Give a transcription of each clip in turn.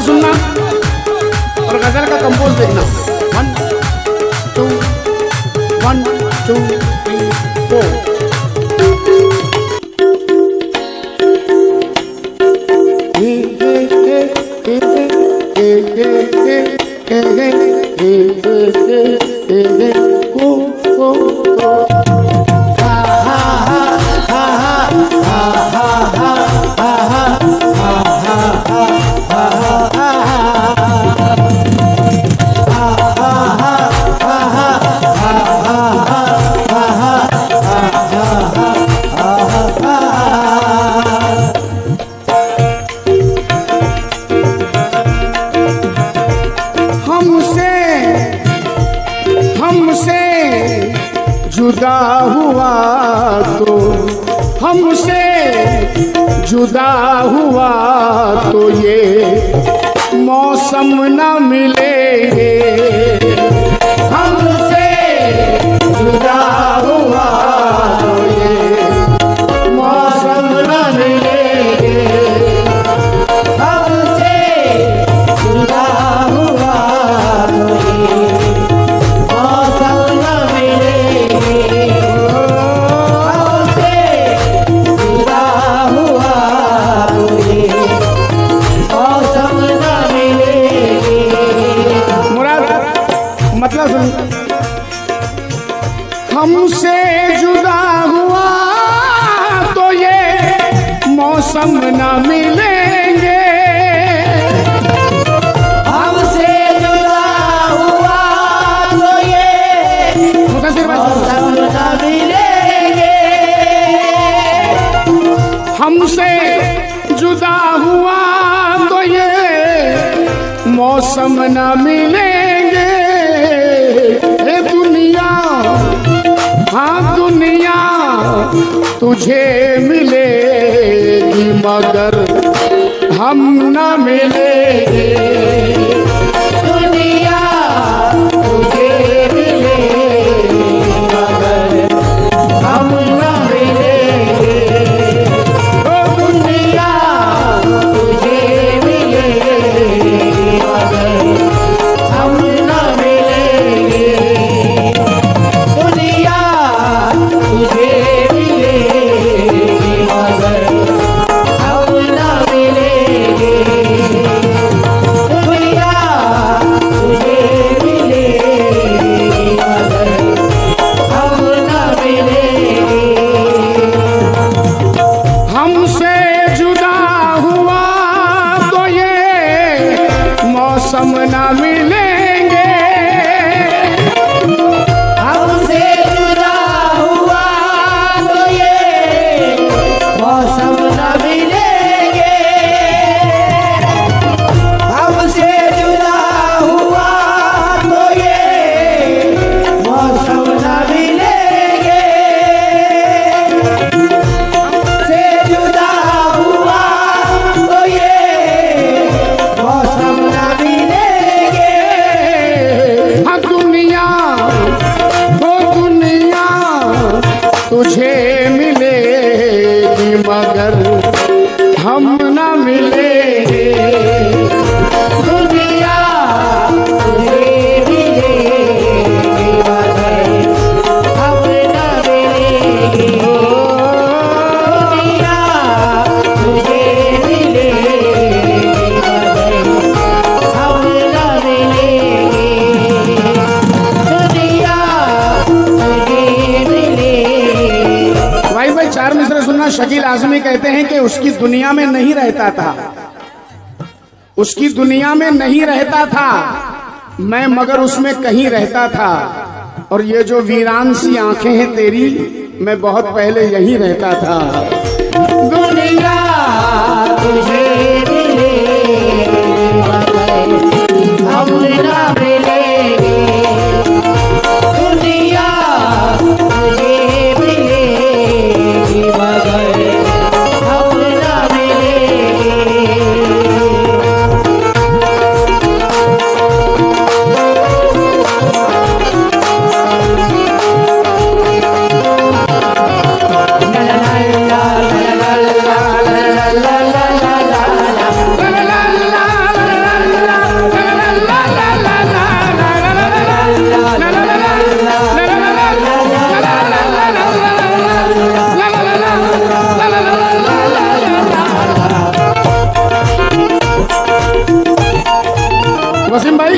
तबला सुनना और गजल का कंपोज देखना। 1 2 1 2 3 4। जुदा हुआ तो हमसे जुदा हुआ तो ये मौसम न मिलेंगे। हमसे जुदा हुआ तो ये मौसम न मिलेंगे। हमसे जुदा हुआ तो ये मौसम न मिलेंगे। हमसे जुदा हुआ तो ये मौसम न मिलेंगे। हमसे जुदा हुआ तो ये मौसम न मिलेंगे। हमसे जुदा हुआ तो ये मौसम न मिलेंगे। ए दुनिया, हाँ दुनिया तुझे मिलेगी मगर हम न मिलेंगे। दुनिया तुझे मिलेगी मगर हम न मिलेंगे। ओ दुनिया तुझे मिलेगी मगर हम न मिलेंगे। तुझे मिलेगी मगर हम न मिलेंगे। दुनिया तुझे मिलेगी मगर हम न मिलेंगे। हमसे जुदा हुआ तो ये मौसम न मिलेंगे। हमसे जुदा हुआ तो ये मौसम न मिलेंगे। हमसे जुदा हुआ तो ये मौसम न मिलेंगे। हमसे जुदा हुआ तो ये मौसम न मिलेंगे। हाँ दुनिया, वो दुनिया तुझे मिलेगी मगर हम न मिलेंगे। दुनिया तुझे मिलेगी मगर हम न मिलेंगे। दुनिया तुझे मिलेगी मगर हम न मिलेंगे। दुनिया तुझे मिलेगी। भाई 4 मिसरे सुनना। शकील आजमी कहते हैं कि उसकी दुनिया में नहीं रहता था, उसकी दुनिया में नहीं रहता था मैं, मगर उसमें कहीं रहता था। और ये जो वीरान सी आंखें हैं तेरी, मैं बहुत पहले यहीं रहता था। दुनिया तुझे मिलेगी मगर हम न मिलेंगे। दुनिया तुझे मिलेगी मगर हम न मिलेंगे। La la la la Wasim भाई,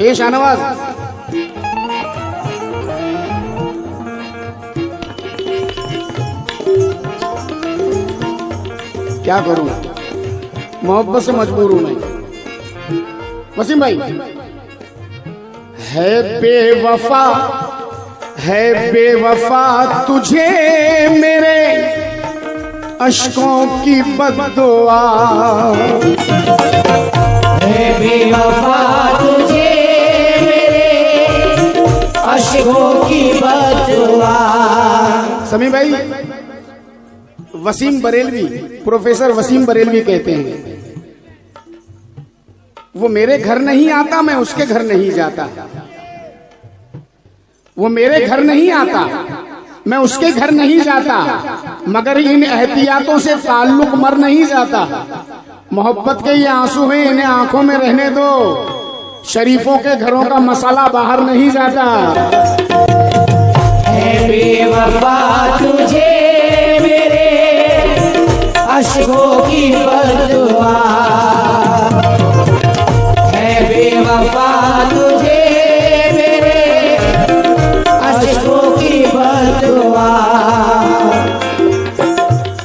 ये शाहनवाज, क्या करूं, मोहब्बत से मजबूर हूं मैं। वसीम भाई, है बेवफा तुझे मेरे अश्कों की बद्दुआ, है बेवफा तुझे मेरे अश्कों की बद्दुआ। समी भाई, वसीम बरेलवी, प्रोफेसर वसीम बरेलवी कहते हैं, वो मेरे घर नहीं आता, मैं उसके घर नहीं जाता। वो मेरे घर नहीं आता, मैं उसके घर नहीं जाता, मगर इन एहतियातों से ताल्लुक मर नहीं जाता। मोहब्बत के ये आंसू हैं, इन्हें आंखों में रहने दो, शरीफों के घरों का मसाला बाहर नहीं जाता। है बेवफा तुझे मेरे अश्कों की बद्दुआ, है बेवफा तुझे मेरे अश्कों की बद्दुआ,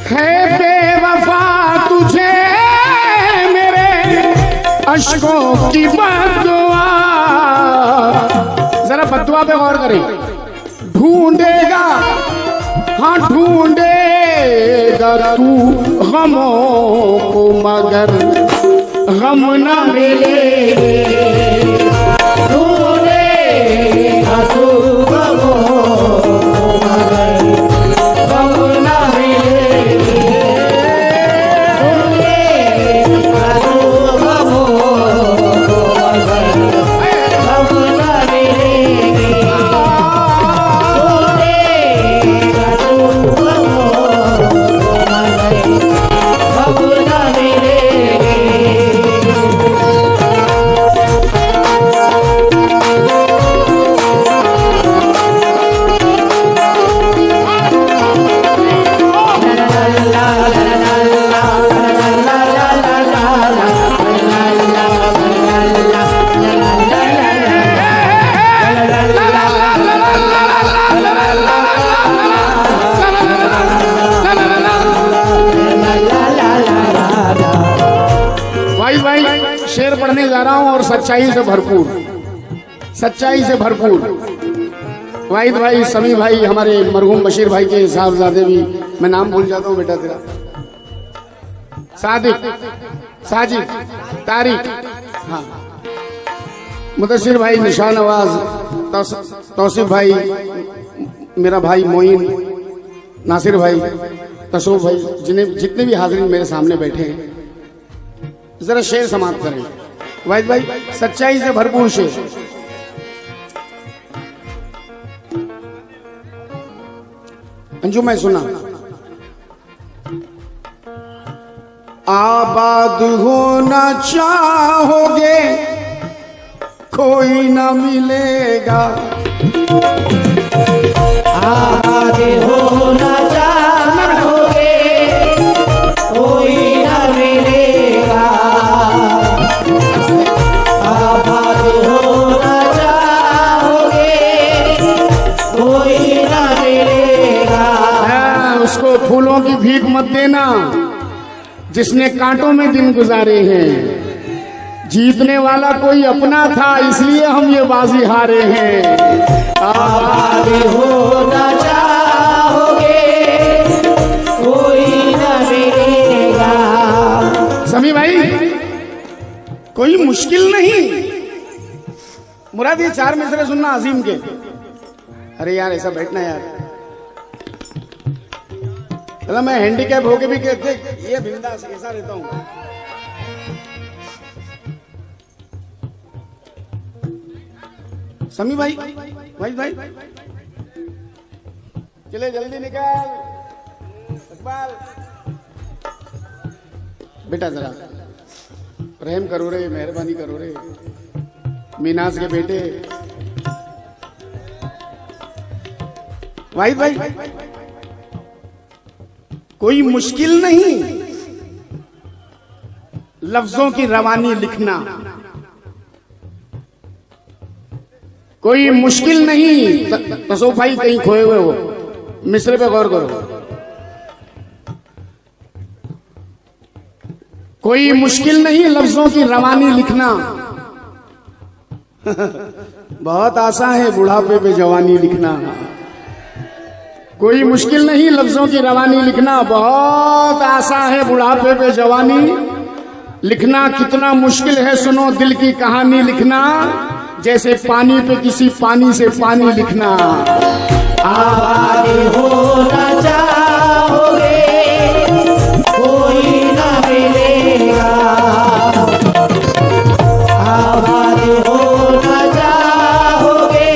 है बेवफा तुझे मेरे अश्कों की बद्दुआ। जरा बद्दुआ पे गौर करें। ढूंढेगा, हाँ ढूंढेगा तू गमों को, मगर गम न मिलेंगे। ढूंढेगा तू गमों को, मगर गम न मिलेंगे। ढूंढेगा तू गमों को, मगर गम न मिलेंगे। ढूंढेगा तू गमों को, मगर गम न मिलेंगे। भाई शेर पढ़ने जा रहा हूं और सच्चाई से भरपूर, सच्चाई से भरपूर। वाहिद भाई, समी भाई, हमारे मरहूम बशीर भाई के साहबजादे भी, मैं नाम भूल जाता हूँ बेटा तेरा, सादिक, साजिद, तारिक, हाँ, मुदस्सिर भाई, निशान नवाज, तौसीफ भाई, मेरा भाई मोइन, नासिर भाई, तसोफ भाई, जितने भी हाजिरीन मेरे सामने बैठे हैं, जरा शेर समाप्त करें। वाहिद भाई, सच्चाई से भरपूर शेर। अंजू मैं सुना, आबाद होना चाहोगे कोई न मिलेगा, आबाद होना चाहोगे कोई न मिलेगा, आबाद होना चाहोगे कोई न मिलेगा। उसको फूलों की भीख मत देना जिसने कांटों में दिन गुजारे हैं। जीतने वाला कोई अपना था, इसलिए हम ये बाजी हारे हैं। आबाद होना चाहोगे कोई न मिलेगा। समी भाई, कोई मुश्किल नहीं। मुराद, ये 4 मिसरे सुनना अजीम के। अरे यार ऐसा बैठना यार, चला मैं हैंडीकैप होके भी कहते ये बिंदास ऐसा रहता हूं। समी भाई, भाई चले जल्दी निकाल। इकबाल बेटा जरा रहम करो रे, मेहरबानी करो रे, मीनाज के बेटे। वाहिद भाई, कोई मुश्किल नहीं, लफ्जों की रवानी लिखना। कोई मुश्किल नहीं। तसो भाई कहीं खोए हुए हो, मिसरे पे गौर करो। कोई मुश्किल नहीं लफ्जों की रवानी लिखना। बहुत आसान है बुढ़ापे पे जवानी लिखना। कोई मुश्किल नहीं लफ्जों की रवानी लिखना, बहुत आसान है बुढ़ापे पे जवानी लिखना। कितना मुश्किल है सुनो दिल की कहानी लिखना, जैसे पानी पे किसी पानी से पानी लिखना। आबाद होना चाहोगे कोई न मिलेगा, आबाद होना चाहोगे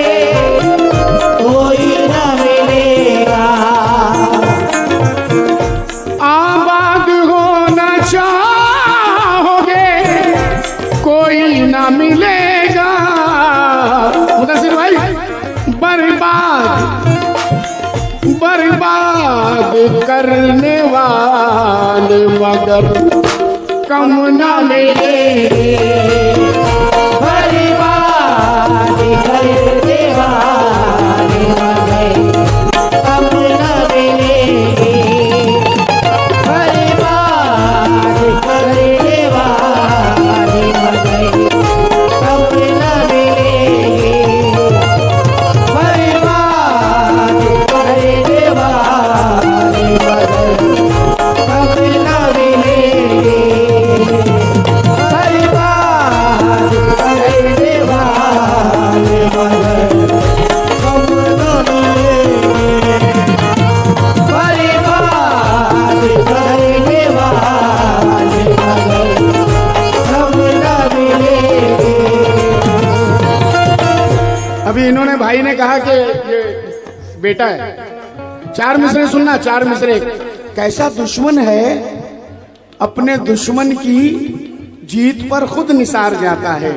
कोई न मिलेगा, आबाद होना चाहोगे कोई ना मिलेगा। मुदस्सिर भाई, बर्बाद बर्बाद करने वाले मगर कम ना मिलेंगे, बर्बाद करने वाले मगर कम न मिलेंगे, बर्बाद करने वाले मगर कम न मिलेंगे, बर्बाद करने वाले मगर कम न मिलेंगे, बर्बाद करने वाले मगर कम न मिलेंगे, बर्बाद करने वाले मगर कम न मिलेंगे। अभी इन्होंने भाई ने कहा कि ये बेटा है। चार मिसरे सुनना, चार मिसरे। कैसा दुश्मन है अपने दुश्मन की जीत पर खुद निसार जाता है।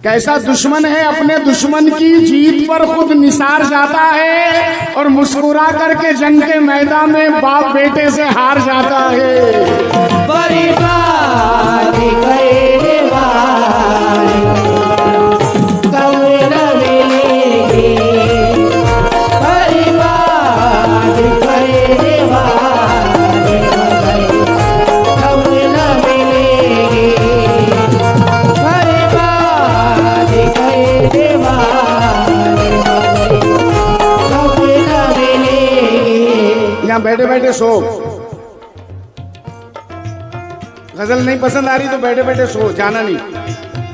कैसा दुश्मन है अपने दुश्मन की जीत पर खुद निसार जाता है, और मुस्कुरा करके जंग के मैदान में बाप बेटे से हार जाता है। बर्बाद करने वाले कम न मिलेंगे, बर्बाद करने वाले कम न मिलेंगे, बर्बाद करने वाले कम न मिलेंगे। यहाँ बैठे बैठे सो। गजल नहीं पसंद आ रही तो बैठे बैठे सो, जाना नहीं।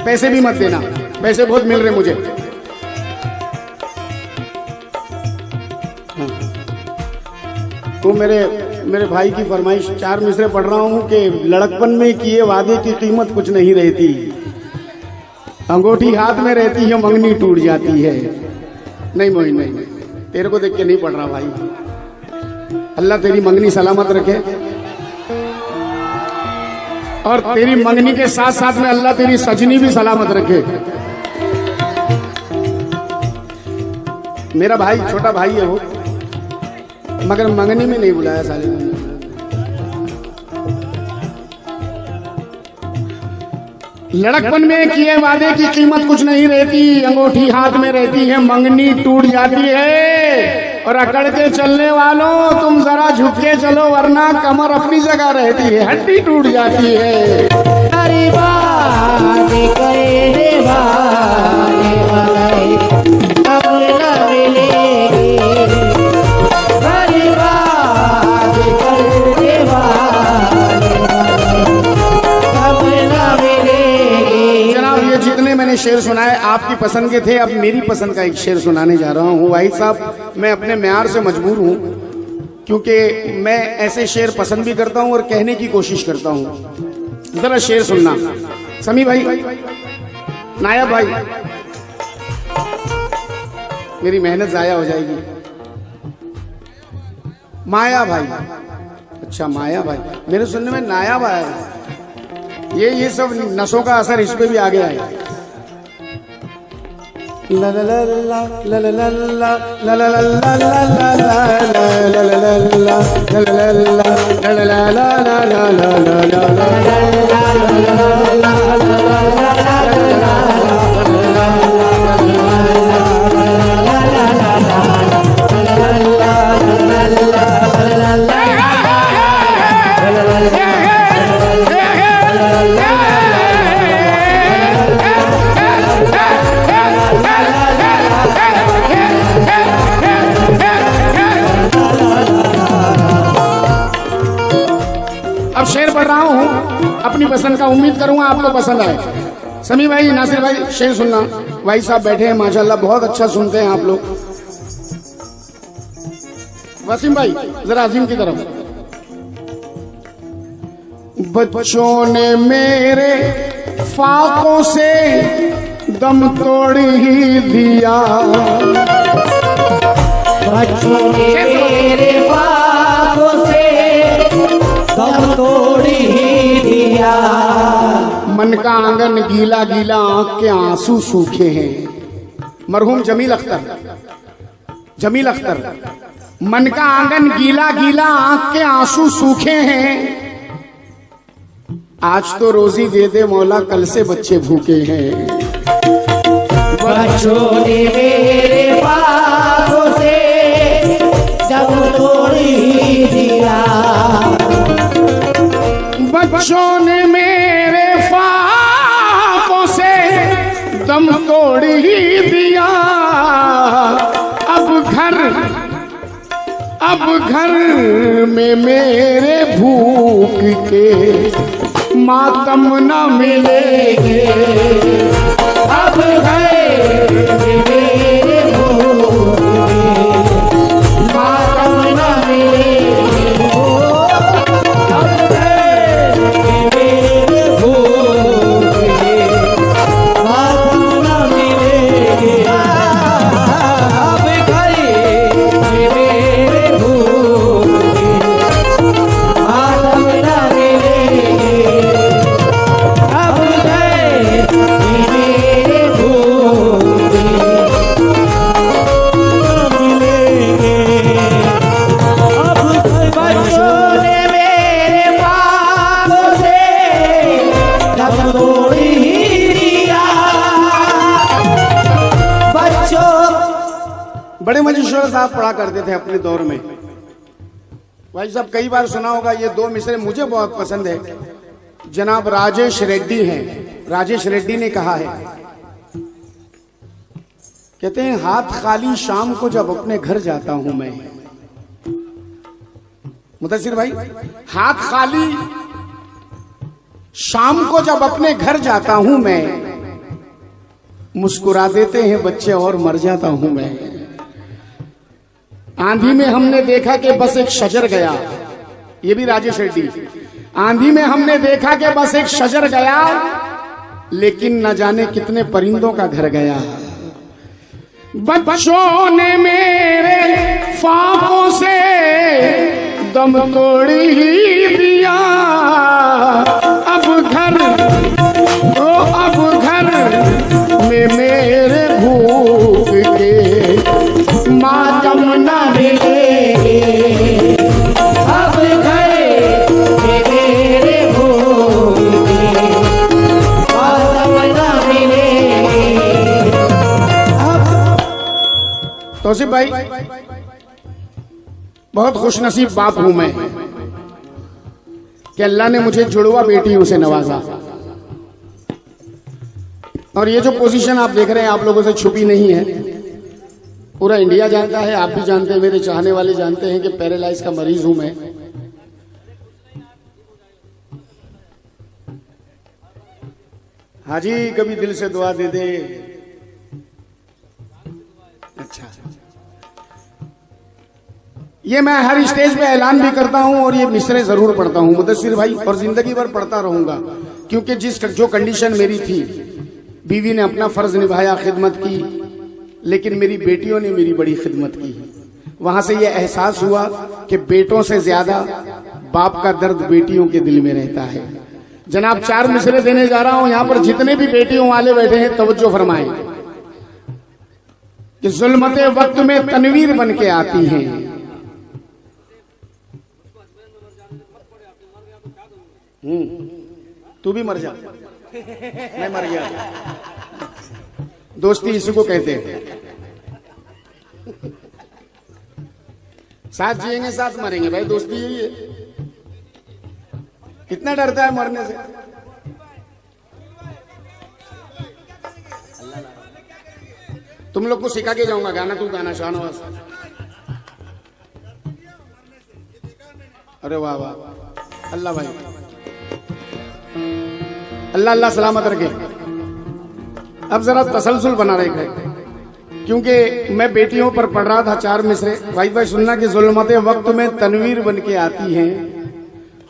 पैसे भी मत देना, पैसे बहुत मिल रहे मुझे। हाँ। तो मेरे भाई की फरमाइश, चार मिसरे पढ़ रहा हूं कि लड़कपन में किए वादे की कीमत कुछ नहीं रहती, अंगूठी हाथ में रहती है मंगनी टूट जाती है। नहीं मोहिन नहीं, तेरे को देख के नहीं पढ़ रहा भाई। अल्लाह तेरी मंगनी सलामत रखे, और तेरी मंगनी के साथ साथ में अल्लाह तेरी सजनी भी सलामत रखे। मेरा भाई छोटा भाई है वो, मगर मंगनी में नहीं बुलाया साले ने। लड़कपन में किए वादे की कीमत कुछ नहीं रहती, अंगूठी हाथ में रहती है मंगनी टूट जाती है। और अकड़ के चलने वालों तुम जरा झुक के चलो, वरना कमर अपनी जगह रहती है, हड्डी टूट जाती है। बर्बाद करने वाले मगर कम न मिलेंगे, बर्बाद करने वाले मगर कम न मिलेंगे। जनाब ये जितने मैंने शेर सुनाए आपकी पसंद के थे, अब मेरी पसंद का एक शेर सुनाने जा रहा हूँ। वाहिद साहब मैं अपने म्यार से मजबूर हूँ, क्योंकि मैं ऐसे शेर पसंद भी करता हूँ और कहने की कोशिश करता हूँ। जरा शेर सुनना। समी भाई, नायब भाई, मेरी मेहनत जाया हो जाएगी। माया भाई, अच्छा माया भाई, मेरे सुनने में नायाब आया। ये सब नसों का असर इस पे भी आ गया है। ला ला ला ला ला ला ला ला ला ला ला ला ला ला अब शेर पढ़ रहा हूँ अपनी पसंद का, उम्मीद करूंगा आपको पसंद आए। समी भाई, नासिर भाई, शेर सुनना। भाई साहब बैठे हैं माशाल्लाह, बहुत अच्छा सुनते हैं आप लोग। वसीम भाई जरा अजीम की तरफ। बच्चों ने मेरे फाकों से दम तोड़ ही दिया, बच्चों ने मेरे ख्वाबों से दम तोड़ ही दिया। मन का आंगन गीला गीला, आंख के आंसू सूखे हैं। मरहूम जमील अख्तर, जमील अख्तर। मन का आंगन गीला गीला, आंख के आंसू सूखे हैं। आज तो रोजी दे दे मौला, कल से बच्चे भूखे हैं। बच्चों ने मेरे ख्वाबों से दम तोड़ ही दिया, बच्चों ने मेरे ख्वाबों से दम तोड़ ही दिया। अब घर में मेरे भूख के मातम न मिलेंगे। अब घर में मेरे भूख के मातम न मिलेंगे। अब घर में मेरे भूख के मातम न मिलेंगे। अब घर में मेरे भूख के मातम न मिलेंगे। अब घर में मेरे भूख के मिलेंगे। अब बच्चों ने मेरे ख्वाबों से दम तोड़ ही दिया। बच्चों बड़े मजेदार साहब पढ़ा करते थे अपने दौर में। भाई साहब कई बार सुना होगा, ये दो मिसरे मुझे बहुत पसंद है। जनाब राजेश रेड्डी हैं, राजेश रेड्डी ने कहा है, कहते हैं हाथ खाली शाम को जब अपने घर जाता हूं मैं। मुदस्सिर भाई, हाथ खाली शाम को जब अपने घर जाता हूं मैं, मुस्कुरा देते हैं बच्चे और मर जाता हूं मैं। आंधी में हमने देखा कि बस एक शजर गया, ये भी राजेश रेड्डी। आंधी में हमने देखा कि बस एक शजर गया, लेकिन न जाने कितने परिंदों का घर गया। बच्चों ने मेरे ख्वाबों से दम तोड़ ही दिया। अब घर में मेरे भूख के मातम न मिलेंगे। अब घर में मेरे भूख के मातम न मिलेंगे। तौसीफ भाई, बहुत खुशनसीब बाप हूं मैं कि अल्लाह ने मुझे जुड़वा बेटियों से नवाजा। और ये जो पोजीशन आप देख रहे हैं आप लोगों से छुपी नहीं है, पूरा इंडिया जानता है, आप भी जानते हैं, मेरे चाहने वाले जानते हैं कि पैरालाइज का मरीज हूं मैं। हाजी कभी दिल से दुआ दे दे। अच्छा, ये मैं हर स्टेज पे ऐलान भी करता हूं और ये मिसरे जरूर पढ़ता हूं मुदस्सिर भाई, और जिंदगी भर पढ़ता रहूंगा। क्योंकि जो कंडीशन मेरी थी, बीवी ने अपना फर्ज निभाया, खिदमत की, लेकिन मेरी बेटियों ने मेरी बड़ी खिदमत की। वहां से यह एहसास हुआ कि बेटों से ज्यादा बाप का दर्द बेटियों के दिल में रहता है। जनाब 4 मिसरे देने जा रहा हूं, यहां पर जितने भी बेटियों वाले बैठे हैं तवज्जो फरमाएं। कि जुल्मते वक्त में तनवीर बन के आती हैं। तू भी मर जा, मैं मर गया। दोस्ती इसी को कहते हैं, साथ जिएंगे साथ मरेंगे भाई, दोस्ती यही है। कितना डरता है मरने से। तुम लोग को सिखा के जाऊंगा गाना, तू गाना शाहनवाज। अरे वाह वाह, अल्लाह भाई, अल्लाह अल्लाह सलामत रखे। अब जरा तसलसल बना रहे, क्योंकि मैं बेटियों पर पढ़ रहा था 4 मिसरे। भाई सुनना कि जुल्मते वक्त में तनवीर बन के आती हैं,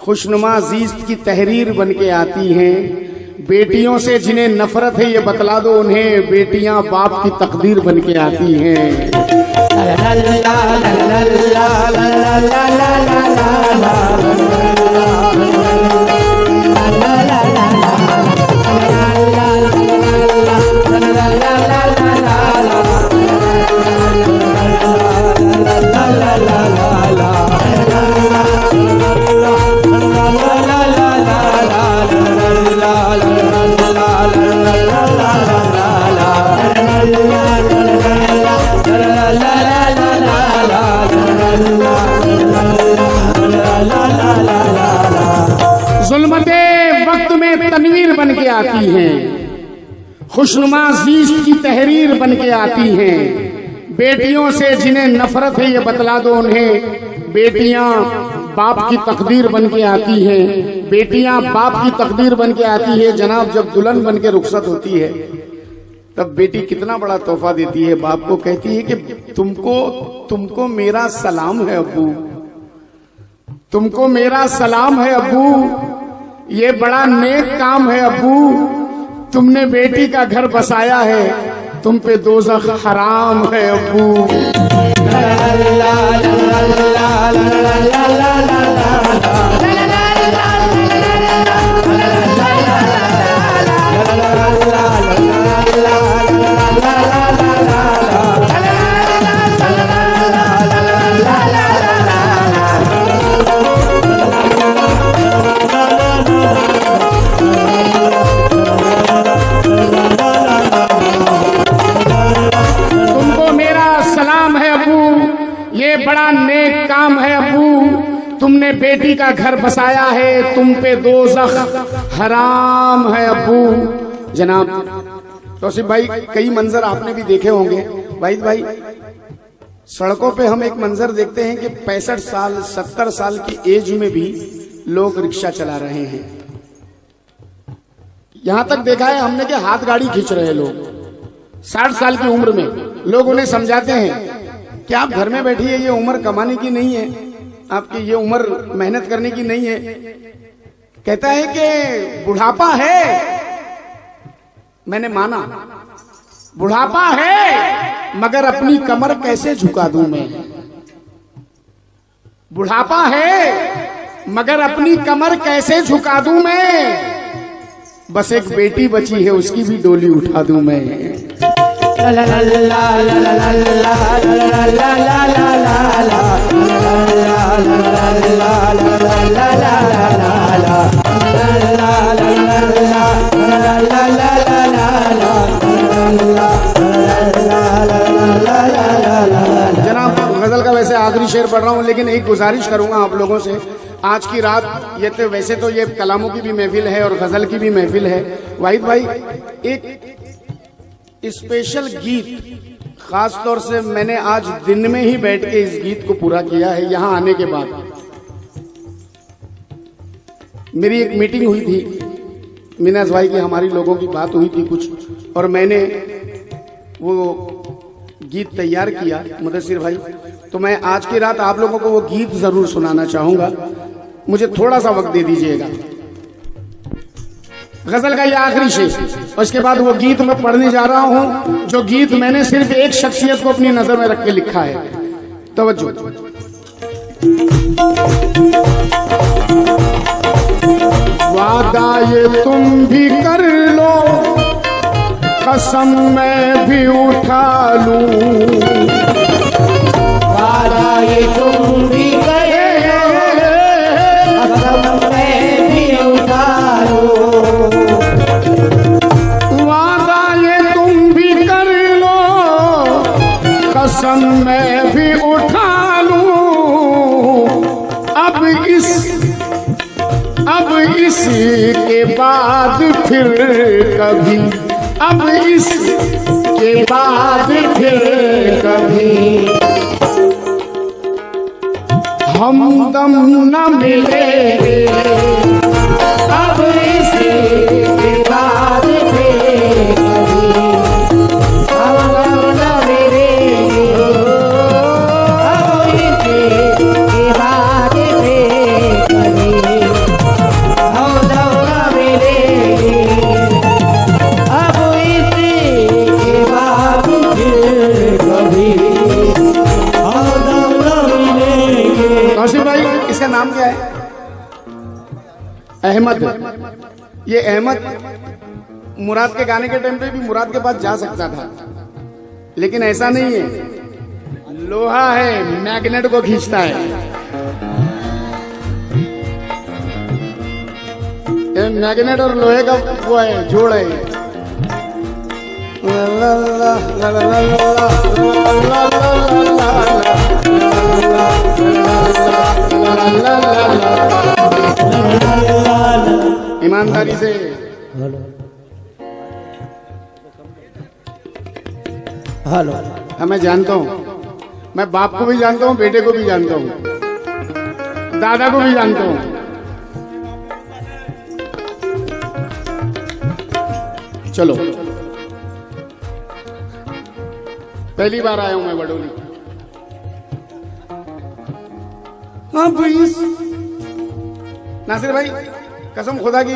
खुशनुमा जीस्त की तहरीर बन के आती हैं। बेटियों से जिन्हें नफरत है ये बतला दो उन्हें, बेटियां बाप की तकदीर बन के आती हैं। जुल्मते वक्त में तनवीर बन के आती हैं, खुशनुमा जीस्त की तहरीर बन के आती हैं। बेटियों से जिन्हें नफरत है ये बतला दो उन्हें, बेटियां बाप की तकदीर बन के आती हैं। बेटियां बाप की तकदीर बन के आती है। जनाब, जब दुल्हन बन के रुखसत होती है तब बेटी कितना बड़ा तोहफा देती है बाप को। कहती है कि तुमको मेरा सलाम है अब्बू, तुमको मेरा सलाम है अब्बू, ये बड़ा नेक काम है अब्बू, तुमने बेटी का घर बसाया है, तुम पे दोज़ख हराम है अब्बू। बड़ा नेक काम है अब्बू, तुमने बेटी का घर बसाया है, तुम पे दोज़ख हराम है अब्बू। जनाब तौसीफ भाई, कई मंजर आपने भी देखे होंगे। भाई सड़कों पे हम एक मंजर देखते हैं कि 65 साल 70 साल की एज में भी लोग रिक्शा चला रहे हैं। यहां तक देखा है हमने कि हाथ गाड़ी खींच रहे हैं लोग। 60 साल की उम्र में लोग उन्हें समझाते हैं कि आप घर में बैठिए, ये उम्र कमाने की नहीं है, आपकी ये उम्र मेहनत करने की नहीं है। कहता है कि बुढ़ापा है, मैंने माना बुढ़ापा है, मगर अपनी कमर कैसे झुका दूं मैं। बुढ़ापा है मगर अपनी कमर कैसे झुका दूं मैं, बस एक बेटी बची है उसकी भी डोली उठा दूं मैं। जनाब, गजल का वैसे आखिरी शेर पढ़ रहा हूँ, लेकिन एक गुजारिश करूंगा आप लोगों से। आज की रात ये तो वैसे तो ये कलामों की भी महफिल है और गजल की भी महफिल है। वाहिद भाई, एक स्पेशल गीत खास तौर से मैंने आज दिन में ही बैठ के इस गीत को पूरा किया है। यहां आने के बाद मेरी एक मीटिंग हुई थी मिनाज भाई की, हमारी लोगों की बात हुई थी कुछ, और मैंने वो गीत तैयार किया मुदस्सिर भाई। तो मैं आज की रात आप लोगों को वो गीत जरूर सुनाना चाहूंगा, मुझे थोड़ा सा वक्त दे दीजिएगा। गजल का ये आखिरी शेर, और इसके बाद वो गीत मैं पढ़ने जा रहा हूं, जो गीत मैंने सिर्फ एक शख्सियत को अपनी नजर में रख के लिखा है। तवज्जो। वादा ये तुम भी कर लो, कसम मैं भी उठा लूं, वादा ये तुम भी करे, कसम मैं भी उतारो, वादा ये तुम भी कर लो, कसम मैं भी उठा लूं। अब इसके बाद फिर कभी, अब इसके बाद फिर कभी हमदम न मिलेंगे, अब इसके बाद फिर कभी हम न मिलेंगे, अब इसके बाद फिर कभी हम न मिलेंगे, अब इसके बाद फिर कभी हम न मिलेंगे। कौशिक भाई, इसका नाम क्या है? अहमद। ये अहमद मुराद के गाने के टाइम पे भी मुराद के पास जा सकता था, लेकिन ऐसा नहीं है। लोहा है, मैग्नेट को खींचता है। ये मैग्नेट और लोहे का वो है, जोड़ है। ला ला ला ला ला ला ला ला ला ला। ईमानदारी से हेलो, हाँ, मैं जानता हूँ। मैं बाप को भी जानता हूँ, बेटे को भी जानता हूँ, दादा को भी जानता हूँ। चलो, पहली बार आया हूं मैं बडोली। अब इस नासिर भाई, कसम खुदा की,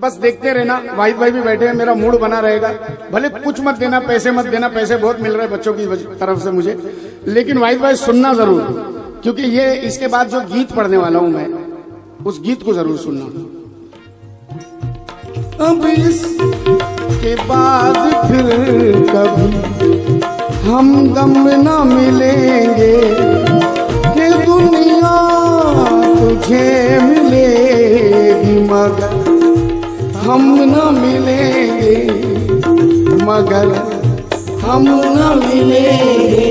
बस देखते रहना। वाहिद भाई भी बैठे हैं, मेरा मूड बना रहेगा। भले कुछ मत देना, पैसे मत देना, पैसे बहुत मिल रहे हैं बच्चों की तरफ से मुझे, लेकिन वाहिद भाई सुनना जरूर, क्योंकि ये इसके बाद जो गीत पढ़ने वाला हूं मैं, उस गीत को जरूर सुनना। अब इसके बाद फिर कभी हम दम न मिलेंगे, कि दुनिया तुझे मिलेगी मगर हम न मिलेंगे, मगर हम न मिलेंगे।